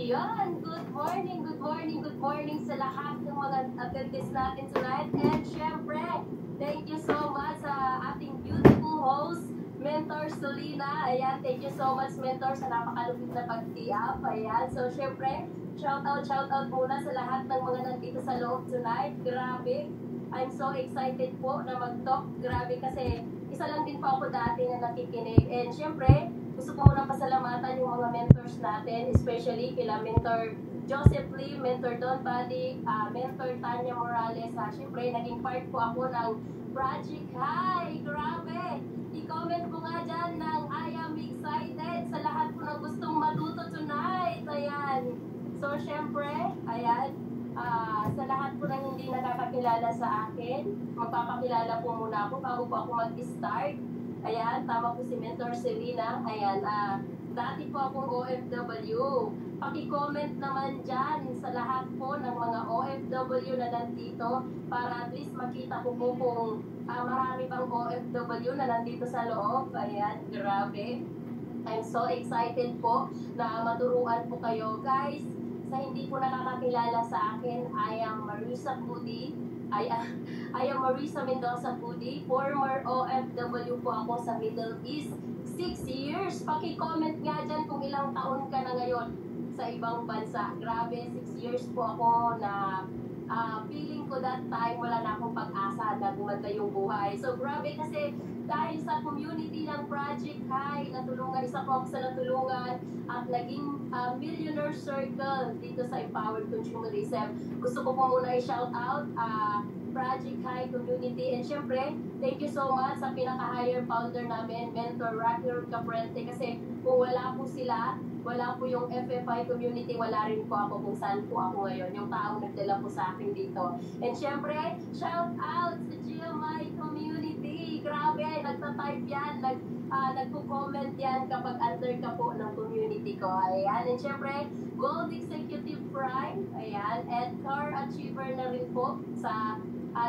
Ayan, good morning, good morning sa lahat ng mga attendees natin tonight. And syempre, thank you so much sa ating beautiful host, Mentor Solina. Ayan, thank you so much, Mentor, sa napakalupit na pag-tiap. Ayan, so syempre, shout out muna sa lahat ng mga nandito sa loob tonight. Grabe, I'm so excited po na mag-talk. Grabe kasi isa lang din po ako dati na nakikinig. And syempre, gusto ko muna pasalamatan yung mga mentors natin, especially kila Mentor Joseph Lee, Mentor Don Buddy, Mentor Tanya Morales. Siyempre, naging part po ako ng Project High. Grabe! I-comment ko nga dyan ng I am excited sa lahat po ng gustong matuto tonight. Ayan. So, siyempre, ayan. Sa lahat po ng hindi nakakakilala sa akin, magpapakilala po muna ako bago po ako mag-start. Ayan, tama po si Mentor Selena. Ayan, dati po akong OFW. Paki-comment naman dyan sa lahat po ng mga OFW na nandito para at least makita ko po kung marami bang OFW na nandito sa loob. Ayan, grabe. I'm so excited po na maturuan po kayo. Guys, sa hindi po nakakakilala sa akin, I am Marisa Pudi. I am Marisa Mendoza Pudi, former OFW po ako sa Middle East. 6 years. Paki-comment nga dyan kung ilang taon ka na ngayon sa ibang bansa. Grabe, 6 years po ako na feeling ko that time wala na akong pag-asa na gumanda yung buhay. So grabe kasi dahil sa community ng Project High, natulungan, isa po ako sa natulungan at naging Millionaire Circle dito sa Empowered Consumerism. Gusto ko po muna i-shout out Project High Community. And syempre, thank you so much sa pinaka-higher founder namin, Mentor Rocker Caprente. Kasi kung wala po sila, wala po yung FFI community, wala rin po ako kung saan po ako ngayon. Yung taong nagdala po sa akin dito. And syempre, shout out sa GMI community. Grabe, nagta-type yan, nagko-comment yan kapag under ka po ng community ko. Ayan. And syempre, Gold Executive Prime. Ayan. And Car Achiever na rin po sa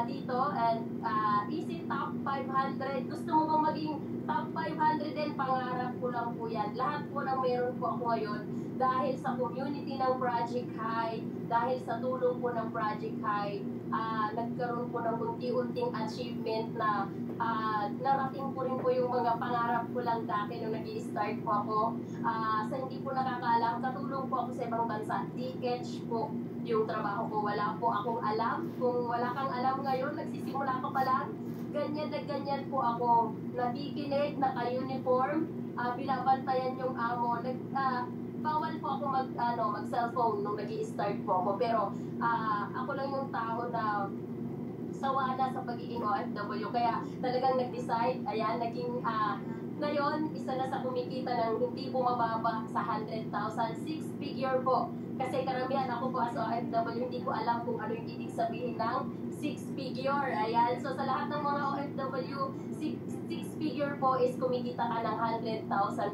dito. And Easy Top 500. Gusto mo bang maging Top 500 din? Pangarap ko lang po yan. Lahat po ng meron po ako ngayon dahil sa community ng Project High, dahil sa tulong po ng Project High, nagkaroon po ng unti-unting achievement na narating po rin po yung mga pangarap ko lang dati nung nag-i-start po ako. Sa hindi po nakakaalam, katulong po ako sa ibang bansa. DH po yung trabaho ko. Wala po akong alam. Kung wala kang alam ngayon, nagsisimula ka pa lang, ganyan na ganyan po ako. Nakikinig, naka-uniform, binabantayan yung amo. Bawal po ako mag-cellphone nung nag-i-start po ako. Pero ako lang yung tao na sawa na sa pagiging OFW. Kaya talagang nag-decide, ayan, naging ngayon, isa na sa kumikita ng hindi bumababa sa 100,000, 6-figure po. Kasi karamihan ako po as OFW, hindi ko alam kung ano yung ibig sabihin ng 6-figure. Ayan, so sa lahat ng mga OFW, 6-figure po is kumikita ka ng 100,000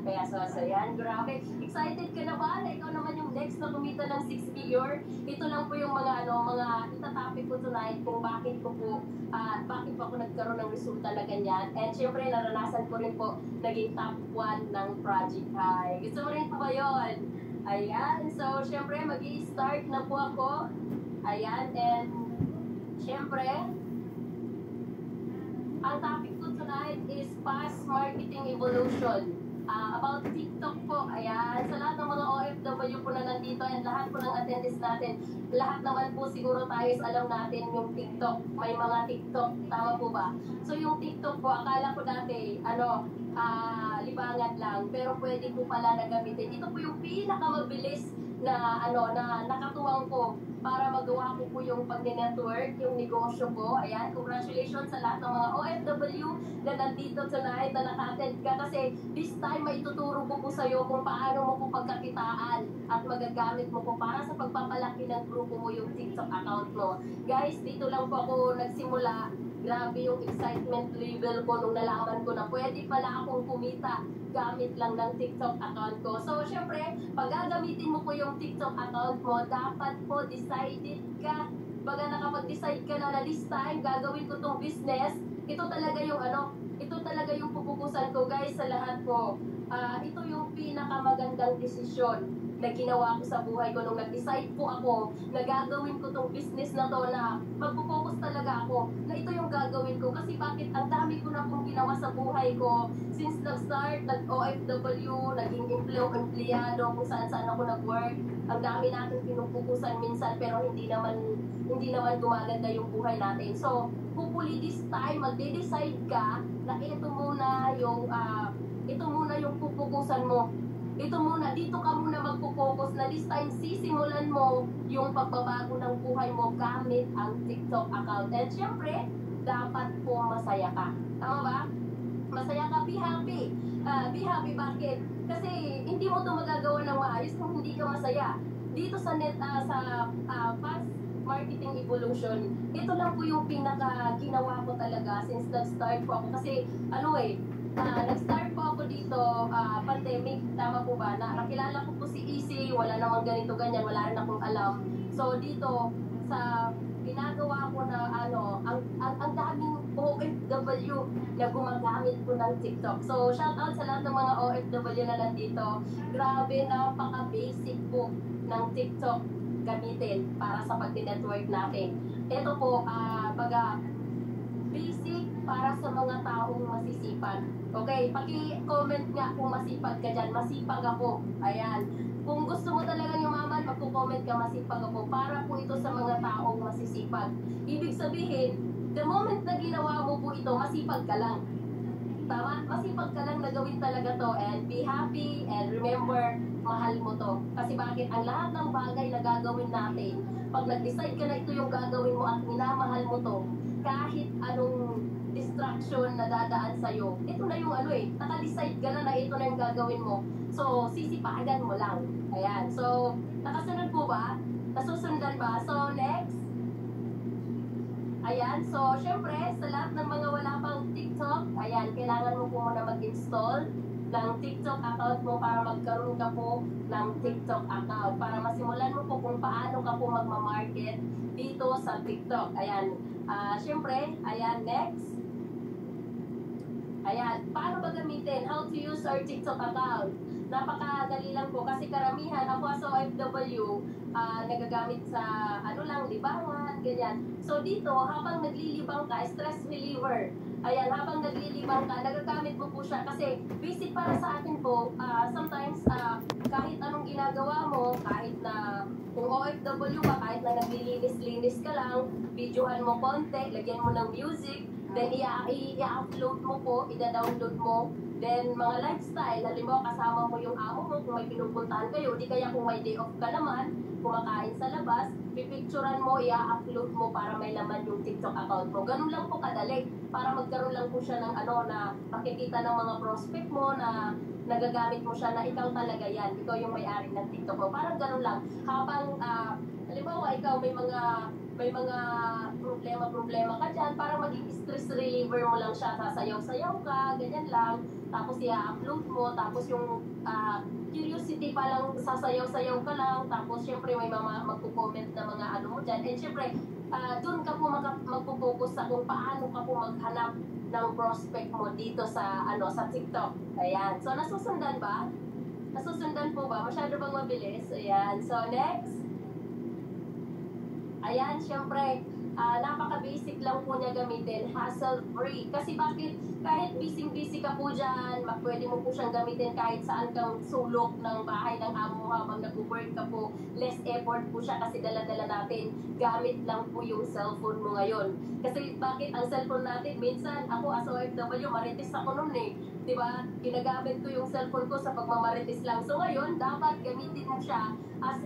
pesos. Ayan, grabe. Excited ka na ba? Ikaw naman yung next na kumita ng 6-figure. Ito lang po yung mga itatopic ko tonight kung bakit po ako nagkaroon ng resulta na ganyan. And syempre, naranasan ko rin po naging top 1 ng Project High. Gusto mo rin po ba yun? Ayan, so syempre, mag-i-start na po ako. Ayan, and syempre, ang topic ko tonight is Fast Marketing Evolution. About TikTok po. Ayan, sa lahat ng mga OFW po na nandito and lahat po ng attendees natin, lahat naman po siguro tayo alam natin yung TikTok. May mga TikTok, tama po ba? So yung TikTok po, akala ko dati, libangan lang, pero pwede po pala na gamitin. Ito po yung pinakamabilis na nakatuwang ko para magawa ko po yung pag-network, yung negosyo ko. Ayan, congratulations sa lahat ng mga OFW na nandito tonight, na naka-attend ka. Kasi this time, may tuturo ko po sa'yo kung paano mo po pagkakitaan at magagamit mo po para sa pagpapalaki ng grupo mo yung TikTok account mo. Guys, dito lang po ako nagsimula. Grabe yung excitement level ko nung nalaman ko na pwede pala akong kumita gamit lang ng TikTok account ko. So, syempre, pag gagamitin mo po yung TikTok account mo, dapat po decided ka. Baga nakapag-decide ka na this time, gagawin ko tong business. Ito talaga yung pupukusan ko, guys, sa lahat po. Ito yung pinakamagandang desisyon na ginawa ko sa buhay ko nung nag-decide po ako na gagawin ko tong business na to, na magpo-focus talaga ako na ito yung gagawin ko. Kasi bakit ang dami ko na pong ginawa sa buhay ko since nag-start, nag-OFW, naging empleyado, kung saan-saan ako nag-work. Ang dami natin pinupukusan minsan pero hindi naman gumaganda yung buhay natin. So, hopefully this time magde-decide ka na ito muna yung pupukusan mo. Ito muna, dito ka muna magpo-focus na this time sisimulan mo yung pagbabago ng buhay mo gamit ang TikTok account. And syempre, dapat po masaya ka. Tama ba? Masaya ka, be happy. Be happy, bakit? Kasi hindi mo ito magagawa ng maayos kung hindi ka masaya. Dito sa Fast Marketing Evolution, ito lang po yung pinaka ginawa ko talaga since nag-start po ako. Kasi nag-start po ako dito, pandemic, tama po ba? Nakilala ko po si Easy, wala namang ganito ganyan, wala rin akong alam. So dito, sa ginagawa ko na ang daming OFW na gumagamit po ng TikTok. So shout out sa lahat ng mga OFW na nandito. Grabe, napaka-basic po ng TikTok gamitin para sa pag-network natin. Ito po, basic para sa mga taong masisipag. Okay, paki-comment nga kung masipag ka dyan. Masipag ako. Ayan. Kung gusto mo talaga yumaman, magko-comment ka, masipag ako. Para po ito sa mga taong masisipag. Ibig sabihin, the moment na ginawa mo po ito, masipag ka lang. Tama? Masipag ka lang na gawin talaga to. And be happy and remember, mahal mo to. Kasi bakit? Ang lahat ng bagay na gagawin natin, pag nag-decide ka na ito yung gagawin mo at minamahal mo to, kahit anong distraction na dadaan sa'yo, ito na yung naka-decide ka na ito na yung gagawin mo. So, sisipagan mo lang. Ayan. So, nakasunod po ba? Nasusundan ba? So, next. Ayan. So, syempre, sa lahat ng mga wala pang TikTok, ayan, kailangan mo po muna mag-install ng TikTok account mo para magkaroon ka po ng TikTok account. Para masimulan mo po kung paano ka po magmamarket dito sa TikTok. Ayan. Syempre, ayan, next. Ayan, paano ba gamitin? How to use our TikTok account? Napakadali lang po kasi karamihan, ako as OFW, nagagamit sa libangan, ganyan. So dito, habang naglilibang ka, stress reliever. Ayan, habang naglilibang ka, nagagamit mo po siya kasi basic para sa akin po, sometimes kahit anong ginagawa mo, kahit na kung OFW ka, kahit na naglilinis-linis ka lang, videohan mo konti, lagyan mo ng music, then i-upload mo po, i-download mo. Then mga lifestyle, halimbawa kasama mo yung amo mo kung may pinupuntahan kayo, di kaya kung may day off ka naman, kumakain sa labas, pipicturan mo, i-upload mo para may laman yung TikTok account mo. Ganun lang po kadali, para magkaroon lang po siya ng na makikita ng mga prospect mo na nagagamit mo siya na ikaw talaga yan, ikaw yung may-ari ng TikTok mo. Parang ganun lang. Habang, halimbawa ikaw may mga problema ka dyan, para maging stress reliever mo lang siya, sasayaw-sayaw ka, ganyan lang, tapos i-upload mo, tapos yung curiosity pa lang, sasayaw-sayaw ka lang, tapos syempre may magpo-comment na mga mo dyan, and syempre, doon ka po magpo-focus sa kung paano ka po maghanap ng prospect mo dito sa TikTok. Ayan, so nasusundan ba? Nasusundan po ba? Masyado bang mabilis? Ayan, so next. Ayan, syempre, napaka-basic lang po niya gamitin, hassle-free. Kasi bakit? Kahit busy-busy ka po dyan, pwede mo po siyang gamitin kahit saan kang sulok ng bahay ng amo mo habang nag-work ka po. Less effort po siya kasi dala-dala natin. Gamit lang po yung cellphone mo ngayon. Kasi bakit ang cellphone natin, minsan ako as OFW, marites ako nun Diba? Ginagamit ko yung cellphone ko sa pagmamarites lang. So ngayon, dapat gamitin mo siya as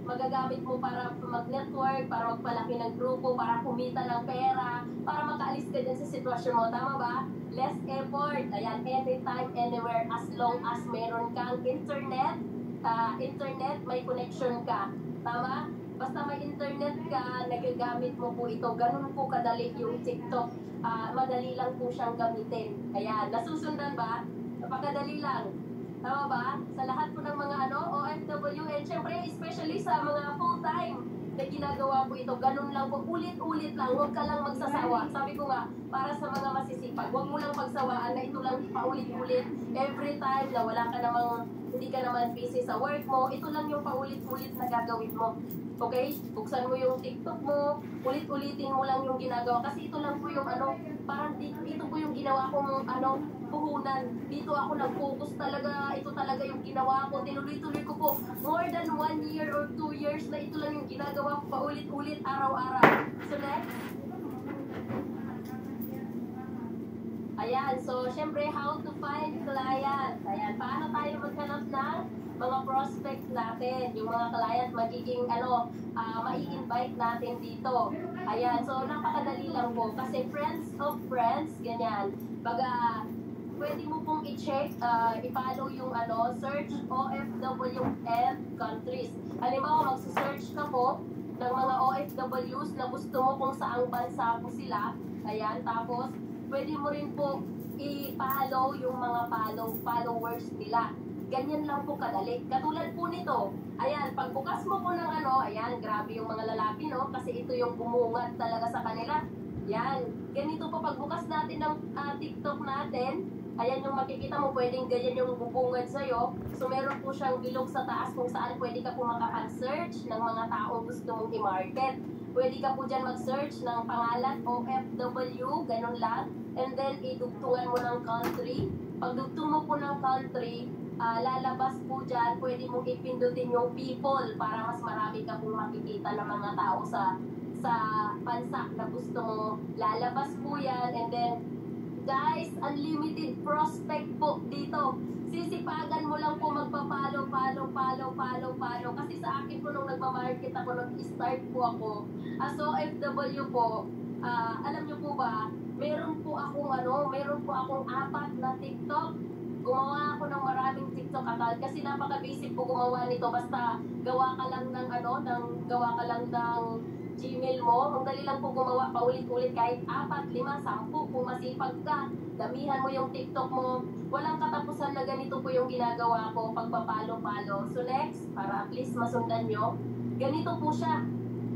magagamit mo para mag-network, para magpalaki ng grupo, para kumita ng pera, para makaalis ka din sa sitwasyon mo. Tama ba? Less effort. Ayan, anytime, anywhere, as long as meron kang internet, may connection ka. Tama? Basta may internet ka, nagagamit mo po ito. Ganun po kadali yung TikTok. Madali lang po siyang gamitin. Ayan, nasusundan ba? Napakadali lang. Tama ba? Sa lahat po ng mga OFW, and syempre, especially sa mga full-time na ginagawa po ito, ganun lang po, ulit-ulit lang, huwag ka lang magsasawa. Sabi ko nga, para sa mga masisipag. Huwag mo lang pagsawaan na ito lang paulit-ulit. Every time na wala ka namang, hindi ka naman busy sa work mo, ito lang yung paulit-ulit na gagawin mo. Okay? Buksan mo yung TikTok mo, ulit-ulitin mo lang yung ginagawa. Kasi ito lang po yung parang ito po yung ginawa kong puhunan. Dito ako nag-focus talaga. Ito talaga yung ginawa ko. Tinuloy-tuloy ko po. More than 1 year or 2 years na ito lang yung ginagawa ko paulit-ulit araw-araw. So next. Ayan, so syempre how to find client. Ayan, paano tayo maghanap ng mga prospects natin, yung mga client magiging mai-invite natin dito. Ayan, so napakadali lang po kasi friends of friends, ganyan. Baga, pwede mo pong i-check, i-follow yung search OFWM countries. Halimbawa, magsa-search ka po ng mga OFWs na gusto mo kung saang bansa po sila. Ayan, tapos pwede mo rin po i-follow yung mga followers nila. Ganyan lang po kadali. Katulad po nito, ayan, pagbukas mo po ng ayan, grabe yung mga lalaki, no? Kasi ito yung bumungad talaga sa kanila. Yan, ganito po pagbukas natin ng TikTok natin, ayan yung makikita mo, pwedeng ganyan yung bubungad sa'yo. So, meron po siyang bilog sa taas kung saan pwede ka po makapag-search ng mga taong gusto mong i-market. Pwede ka po dyan mag-search ng pangalan, OFW, ganun lang. And then, idugtungan mo ng country. Pag dugtong mo po ng country, lalabas po dyan, pwede mong ipindutin yung people para mas marami ka pong makikita ng mga tao sa bansa na gusto mo. Lalabas po yan. And then, guys, unlimited prospect po dito. Sisipagan mo lang po magpa-follow. Kasi sa akin po nung nagpa-market ako, nag-start po ako. As OFW po, alam nyo po ba, meron po akong 4 na TikTok. Gumawa ako ng maraming TikTok account kasi napaka-basic po gumawa nito. Basta gawa ka lang ng Gmail mo. Ang dali lang po gumawa paulit-ulit kahit 4, 5, 10 kung masipag ka. Damihan mo yung TikTok mo. Walang katapusan na ganito po yung ginagawa ko, pagpapalo-palo. So next, para at least masundan nyo, ganito po siya.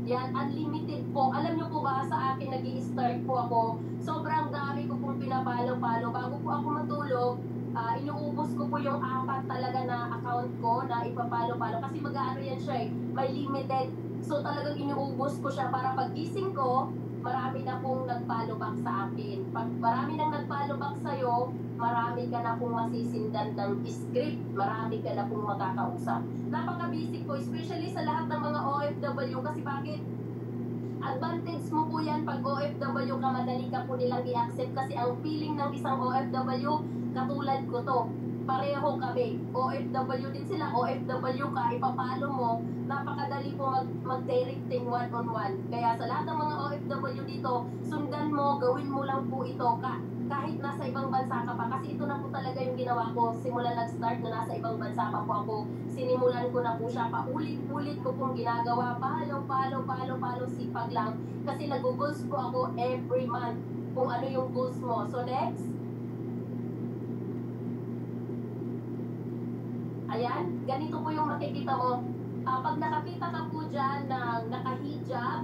Yan, unlimited po. Alam nyo po ba, sa akin nag-i-start po ako, sobrang dami ko pong pinapalo-palo. Bago po ako matulog, inuubos ko po yung 4 talaga na account ko na ipapalo-palo. Kasi mag-aano yan siya may limited. So talagang inuubos ko siya para pag gising ko, marami na pong nag-follow back sa akin. Pag marami nang nag-follow back sa'yo, marami ka na pong masisindan ng script, marami ka na pong makakausap. Napaka-basic po, especially sa lahat ng mga OFW, kasi bakit? Advantage mo po yan pag OFW ka, madali ka po nilang i-accept kasi ang feeling ng isang OFW, katulad ko to, pareho kami, OFW din sila, OFW ka, ipapalo mo, napakadali po mag-directing one-on-one. Kaya sa lahat ng mga OFW dito, sundan mo, gawin mo lang po ito kahit nasa ibang bansa ka pa. Kasi ito na po talaga yung ginawa ko. Simula nag-start na nasa ibang bansa pa po ako, sinimulan ko na po siya, paulit-ulit ko pong ginagawa, palo, sipag lang. Kasi nag-goals po ako every month kung ano yung goals mo. So next. Ayan, ganito po yung makikita mo. Pag nakakita ka po dyan ng naka-hijab,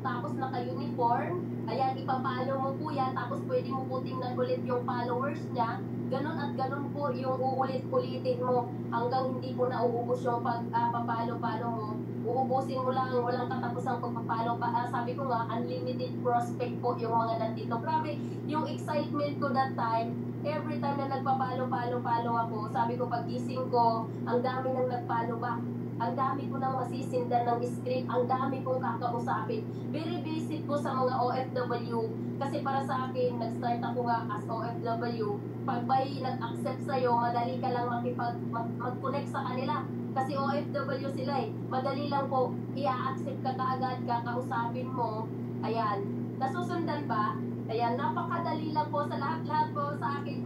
tapos naka-uniform, ayan, ipapalo mo po yan, tapos pwede mo po tingnan ulit yung followers niya. Ganon at ganon po yung uulit-ulitin mo hanggang hindi po nauubos yung pagpapalo-palo mo. Uubusin mo lang, walang katapusang pagpapalo. Sabi ko nga, unlimited prospect po yung mga nandito. Grabe, yung excitement ko that time, every time na nagpapalo-palo ako, sabi ko pag gising ko, ang dami nang nagpalo back. Ang dami ko nang masisindan ng script, ang dami kong kakausapin. Very basic po sa mga OFW. Kasi para sa akin, nag-start ako nga as OFW. Pag may nag-accept sa'yo, madali ka lang mag-connect sa kanila. Kasi OFW sila madali lang po, i-accept ka kaagad, kakausapin mo. Ayan, nasusundan ba? Ayan, napakadali lang po sa lahat-lahat po sa akin.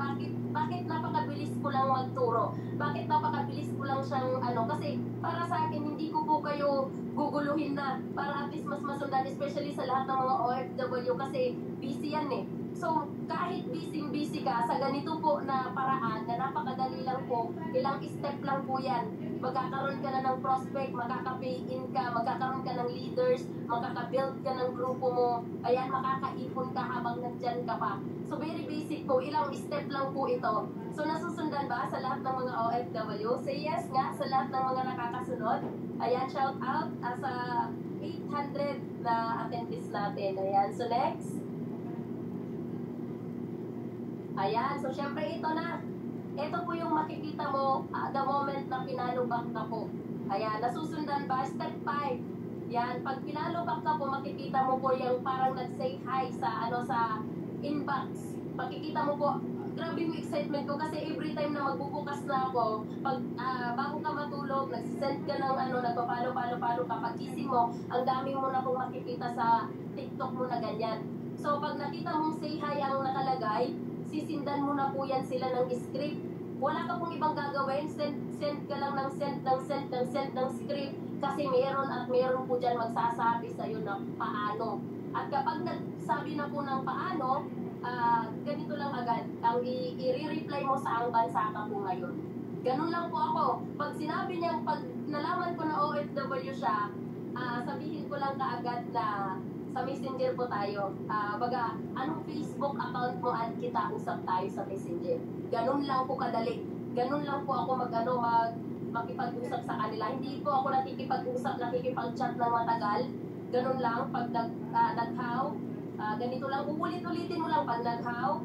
Bakit napakabilis ko lang magturo? Bakit napakabilis ko lang siyang kasi para sa akin, hindi ko po kayo guguluhin na para at least mas masundan, especially sa lahat ng mga OFW kasi busy yan So, kahit busy ka, sa ganito po na paraan, na napakadali lang po, ilang step lang po yan. magkakaroon ka na ng prospect, makaka-pay-in ka, magkakaroon ka ng leaders, makaka-build ka ng grupo mo, ayan, makakaipon ka habang nandyan ka pa. So very basic po, ilang step lang po ito. So nasusundan ba sa lahat ng mga OFW? Say yes nga sa lahat ng mga nakakasunod. Ayan, shout out sa 800 na attendees natin. Ayan, so next. Ayan, so syempre ito na. Ito po yung makikita mo the moment na pinalubak ka po. Ayan, nasusundan ba? Step 5. Yan, pag pinalubak ka po, makikita mo po yung parang nag-say hi sa sa inbox. Makikita mo po, grabe yung excitement ko kasi every time na magbubukas na ako, pag bago ka matulog, nagsisend ka ng nagpapalo-palo-palo ka, pag gising mo, ang dami mo na pong makikita sa TikTok mo na ganyan. So pag nakita mong say hi ang nakalagay, sisindan mo na po yan sila ng script. Wala ka pong ibang gagawin, send ka lang ng send ng script kasi meron po dyan magsasabi sa'yo na paano. At kapag nagsabi na po ng paano, ganito lang agad, ang i-reply mo sa ang bansa ka po ngayon. Ganun lang po ako. Pag sinabi niya, pag nalaman ko na OFW siya, sabihin ko lang kaagad na sa Messenger po tayo. Baga, anong Facebook account mo at kita usap tayo sa Messenger. Ganun lang po kadali. Ganun lang po ako makipag-usap sa kanila. Hindi po ako nakikipag-usap, nakikipag-chat ng matagal. Ganun lang, pag nag-how, ganito lang, ulit-ulitin mo lang pag nag-how,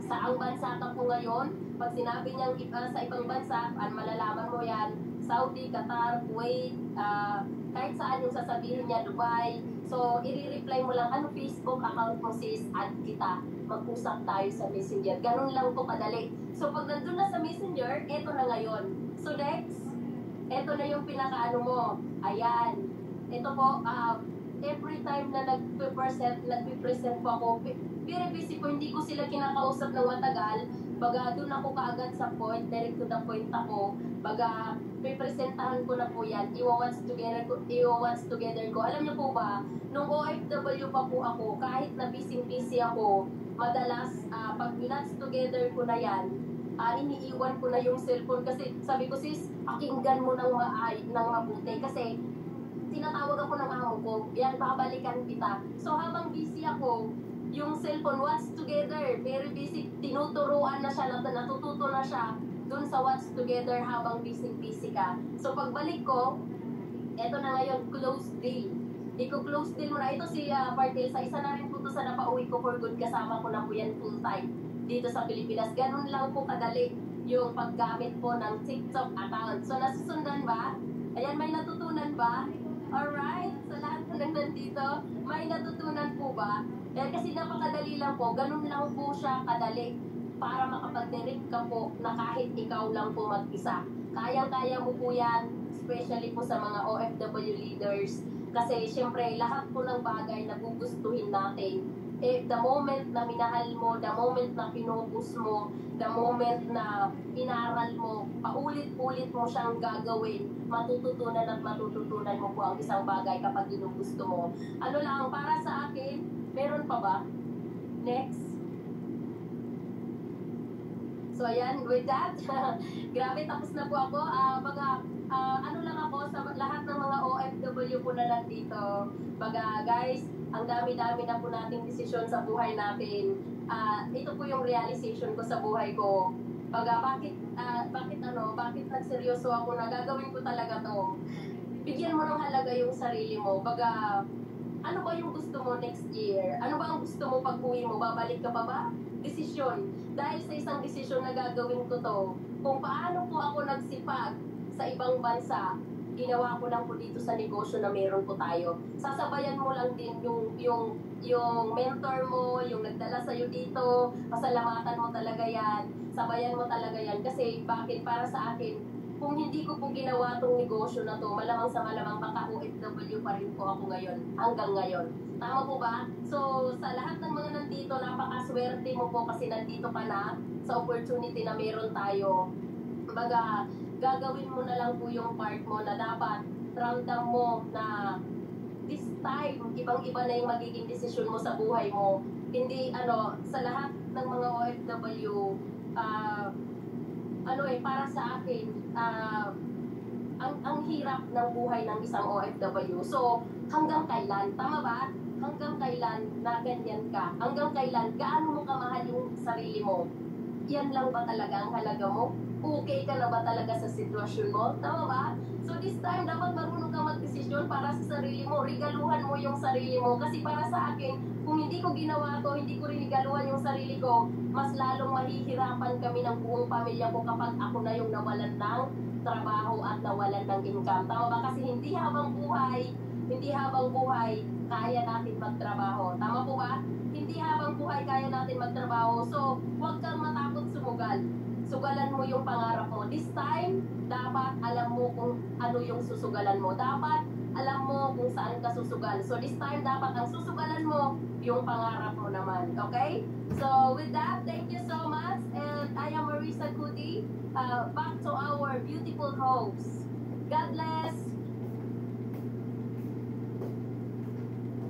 saang bansa ka po ngayon, pag sinabi niyang sa ibang bansa, malalaman mo yan, Saudi, Qatar, Kuwait, kahit saan yung sasabihin niya, Dubai. So, i-reply mo lang, ano Facebook account mo sis, add kita, mag-usap tayo sa Messenger. Ganun lang po kadali. So, pag nandun na sa Messenger, eto na ngayon. So, next, eto na yung pinakaano mo. Ayan. Ito po, every time na nagpe-present po ako, very busy po, hindi ko sila kinakausap ng matagal. Baga, doon ako kaagad sa point, direct to the point ako. Baga, pipresentahan ko na po yan, iwa-once together ko. Alam niyo po ba, nung OFW pa po ako, kahit na busy ako, madalas, pag once together ko na yan, iniiwan ko na yung cellphone kasi sabi ko sis, pakinggan mo ng mabuti kasi tinatawag ako ng amo ko, yan, babalikan kita. So habang busy ako, yung cellphone, what's together, very busy, tinuturuan na siya, natututo na siya dun sa what's together habang busy ka. So pagbalik ko, eto na ngayon, close deal. Close deal muna. Ito si Bartel, sa isa na rin po to sa napauwi ko for good, kasama ko na po yan full time dito sa Pilipinas. Ganun lang po kadali yung paggamit po ng TikTok account. So nasusundan ba? Ayan, may natutunan ba? Alright, sa lahat po ng nandito, may natutunan po ba? Kasi napakadali lang po, ganun lang po siya kadali para makapag-direct ka po na kahit ikaw lang po mag-isa. Kayang-kaya mo po yan, especially po sa mga OFW leaders. Kasi syempre, lahat po ng bagay na gugustuhin natin, the moment na minahal mo, the moment na pinupus mo, the moment na inaral mo, paulit-ulit mo siyang gagawin, matututunan mo po ang isang bagay kapag ginugusto mo. Ano lang, para sa akin, meron pa ba? Next. So ayan, with that, grabe, tapos na po ako. Ano lang ako sa lahat ng mga OFW po na nandito. Guys, ang dami-dami na po nating desisyon sa buhay natin. Ito po yung realization ko sa buhay ko. Bakit nagseryoso ako na gagawin ko talaga to? Bigyan mo ng halaga yung sarili mo. Ano ba yung gusto mo next year? Ano ba ang gusto mo pag-uwi mo? Babalik ka pa ba? Desisyon. Dahil sa isang desisyon na gagawin ko to, kung paano po ako nagsipag sa ibang bansa, ginawa ko lang po dito sa negosyo na meron po tayo. Sasabayan mo lang din yung mentor mo, yung nagdala sa'yo dito, pasalamatan mo talaga yan, sabayan mo talaga yan. Kasi bakit? Para sa akin, kung hindi ko po ginawa tong negosyo na to, malamang sa malamang baka OFW pa rin po ako ngayon, hanggang ngayon. Tama po ba? So, sa lahat ng mga nandito, napakaswerte mo po kasi nandito ka na sa opportunity na meron tayo. Gagawin mo na lang po yung part mo na dapat ramdam mo na this time, ibang-iba na yung magiging desisyon mo sa buhay mo. Hindi, sa lahat ng mga OFW, para sa akin, ang hirap ng buhay ng isang OFW. So, hanggang kailan? Tama ba? Hanggang kailan na ganyan ka? Hanggang kailan? Gaano mo kamahal yung sarili mo? Yan lang ba talaga ang halaga mo? Okay ka na ba talaga sa sitwasyon mo? Tama ba? So this time, dapat marunong ka magdesisyon para sa sarili mo. Regaluhan mo yung sarili mo. Kasi para sa akin, kung hindi ko ginawa to, hindi ko rinigaluhan yung sarili ko, mas lalong mahihirapan kami ng buong pamilya ko kapag ako na yung nawalan ng trabaho at nawalan ng income. Tama ba? Kasi hindi habang buhay, kaya natin magtrabaho. Tama po ba? Hindi habang buhay kaya natin magtrabaho. So, huwag kang matakot sumugal. Sugalan mo yung pangarap mo. This time, dapat alam mo kung ano yung susugalan mo. Dapat alam mo kung saan ka susugal. So, this time, dapat ang susugalan mo yung pangarap mo naman. Okay? So, with that, thank you so much. And I am Marisa Cudi. Back to our beautiful host. God bless.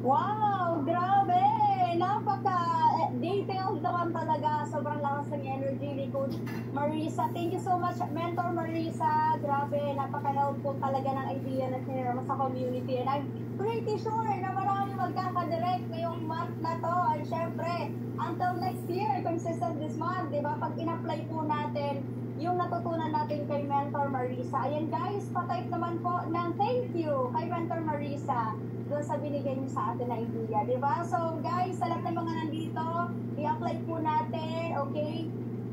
Wow, grabe! Napaka-detailed naman talaga. Sobrang lakas ng energy ni Coach Marisa. Thank you so much, Mentor Marisa. Grabe, napaka-helpful talaga ng idea na sinira mo sa community. And I'm pretty sure na marami magkakadirect ngayong month na to. And syempre, until next year, consistent this month, di ba? Pag in-apply po natin yung natutunan natin kay Mentor Marisa. Ayan guys, patype naman po ng thank you kay Mentor Marisa doon sa binigay niyo sa atin na idea, di ba? So guys, sa lahat ng mga nandito, i-apply po natin, okay?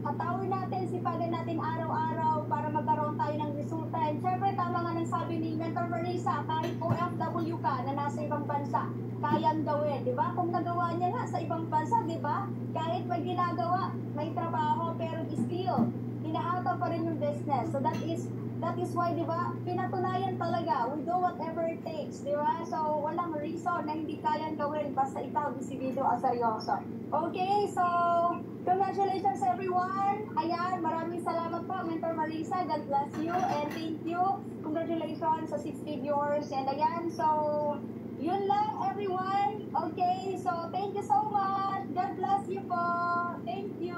Hatawin natin, sipagan natin araw-araw para magkaroon tayo ng resulta. And syempre, tama nga ng sabi ni Mentor Marisa, kahit OFW ka na nasa ibang bansa, kayang gawin, di ba? Kung nagawa niya nga sa ibang bansa, di ba? Kahit may ginagawa, may trabaho, pero still, hinahataw pa rin yung business. So that is why, di ba, pinatunayan talaga, we do whatever it takes, di ba? So, walang reason na hindi kayang gawin basta ikaw desidido ang seryoso. Okay, so, congratulations everyone! Ayan, maraming salamat po, Mentor Marisa, God bless you, and thank you. Congratulations sa 6 viewers, and ayan, so, yun lang everyone. Okay, so, thank you so much. God bless you po. Thank you.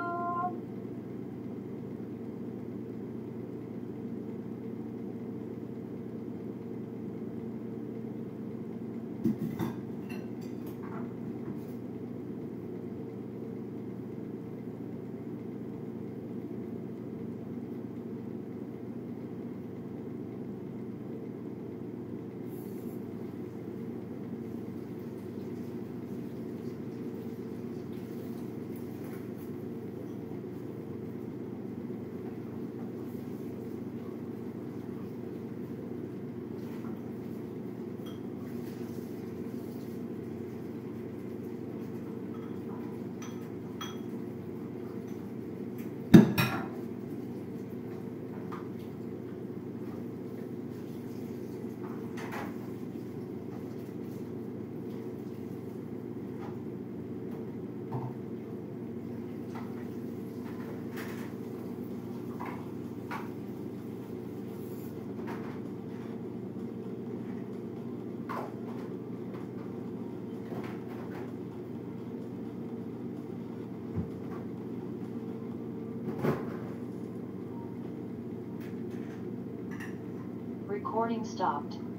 Recording stopped.